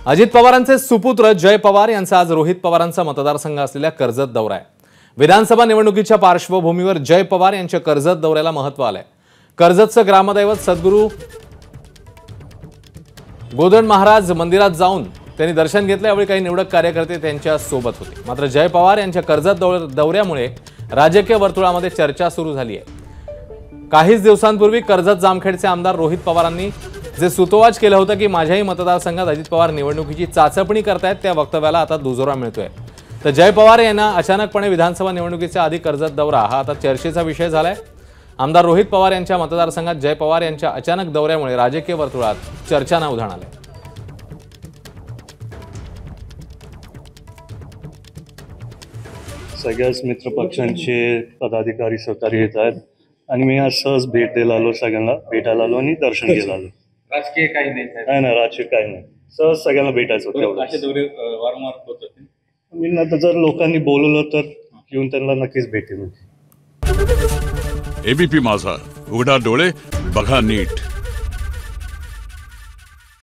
अजित पवारांचे सुपुत्र जय पवार यांचा आज रोहित पवारांचा मतदारसंघ असलेल्या कर्जत दौरा आहे। विधानसभा निवडणुकीच्या पार्श्वभूमीवर जय पवार यांच्या कर्जत दौऱ्याला महत्त्व आलंय। कर्जतचं ग्रामदैवत सद्गुरू गोदंड महाराज मंदिरात जाऊन त्यांनी दर्शन घेतले। यावेळी काही निवडक कार्यकर्ते त्यांच्या सोबत होते। मात्र जय पवार यांच्या कर्जत दौऱ्यामुळे राजकीय वर्तुळामध्ये चर्चा सुरू झाली आहे। काहीच दिवसांपूर्वी कर्जत जामखेडचे आमदार रोहित पवारांनी जे सुतोवाच केलं होतं की माझ्याही मतदारसंघात अजित पवार निवडणुकीची चाचपणी करतायत, त्या वक्तव्याला आता दुजोरा मिळतोय। तर जय पवार यांना अचानकपणे विधानसभा निवडणुकीच्या आधी कर्जत दौरा हा आता चर्चेचा विषय झालाय। आमदार रोहित पवार यांच्या मतदारसंघात जय पवार यांच्या अचानक दौऱ्यामुळे राजकीय वर्तुळात चर्चांना उधाण आलंय। सगळ्याच मित्रपक्षांचे पदाधिकारी सहकारी येत आहेत आणि मी आज सहज भेट द्यायला आलो, सगळ्यांना भेटायला आलो आणि दर्शन घ्यायला आलो। राजकीय काही नाही साहेब. नाही राजकीय काही नाही, सहज सगळ्यांना भेटायचं होतं। असे दौरे वारंवार होत होते। मी नंतर जर लोकांनी बोलवलं तर येऊन त्यांना नक्कीच भेटेन। एबीपी माझा, उघडा डोळे बघा नीट।